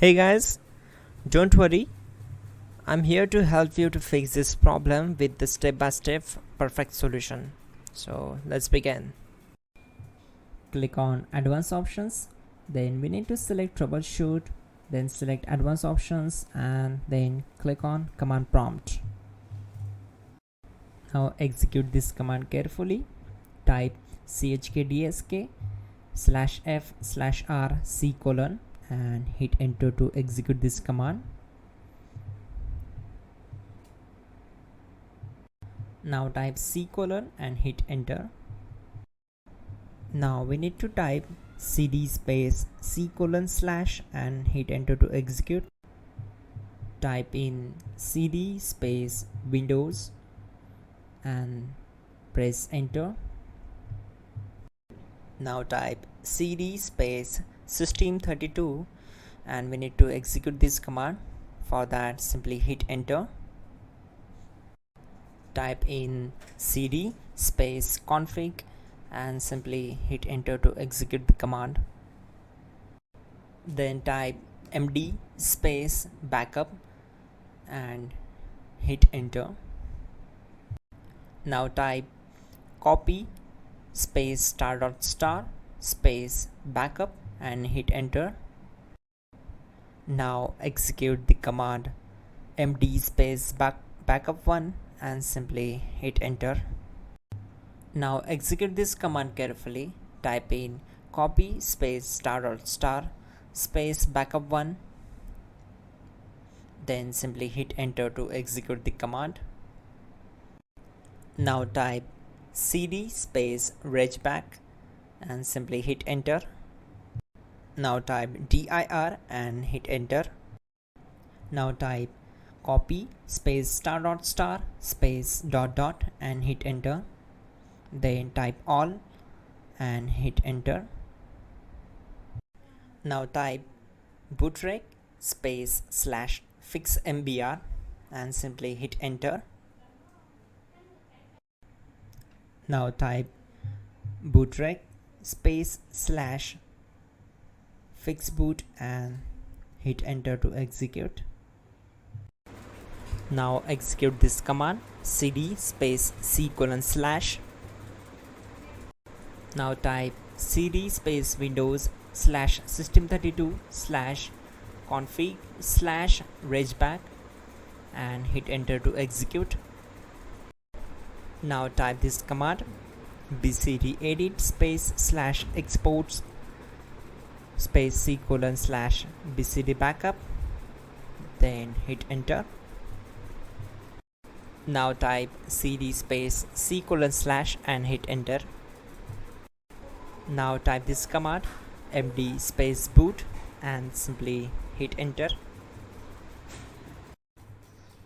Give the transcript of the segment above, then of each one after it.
Hey guys, don't worry, I'm here to help you to fix this problem with the step-by-step perfect solution. So let's begin. Click on advanced options, then we need to select troubleshoot, then select advanced options and then click on command prompt. Now execute this command carefully. Type chkdsk/f/r and hit enter to execute this command. Now type and hit enter. Now we need to type cd space // and hit enter to execute. Type in cd space Windows and press enter. Now type cd space system32 and we need to execute this command. For that, simply hit enter. Type in cd space config and simply hit enter to execute the command. Then type md space backup and hit enter. Now type copy space *.* space backup and hit enter. Now execute the command md space backup1 and simply hit enter. Now execute this command carefully. Type in copy space *.* space backup1, then simply hit enter to execute the command. Now type cd space regback and simply hit enter. Now type dir and hit enter. Now type copy space *.* space .. and hit enter. Then type all and hit enter. Now type bootrec space /fixmbr and simply hit enter. Now type bootrec space /fixboot and hit enter to execute. Now execute this command cd space /. Now type cd space Windows /system32 /config /regback and hit enter to execute. Now type this command bcdedit space /exports space // bcd backup, then hit enter. Now type cd space // and hit enter. Now type this command md space boot and simply hit enter.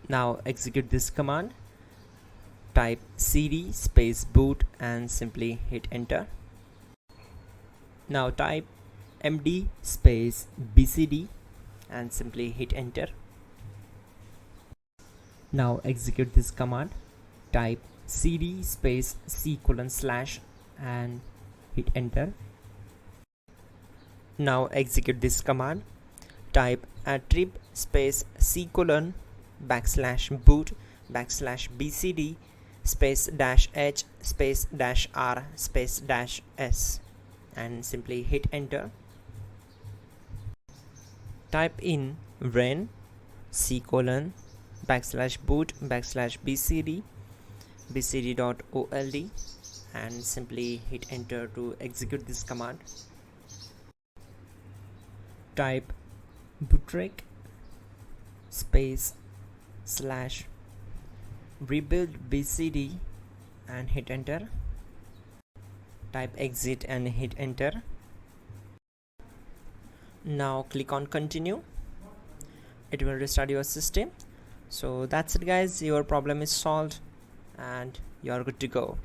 Now execute this command. Type cd space boot and simply hit enter. Now type md space bcd and simply hit enter. Now execute this command. Type cd space // and hit enter. Now execute this command. Type attrib space /boot /bcd space -h space -r space -s and simply hit enter. Type in ren /boot /bcd bcd.old and simply hit enter to execute this command. Type bootrec space /rebuildbcd and hit enter. Type exit and hit enter. Now click on continue. It will restart your system. So that's it guys, your problem is solved and you are good to go.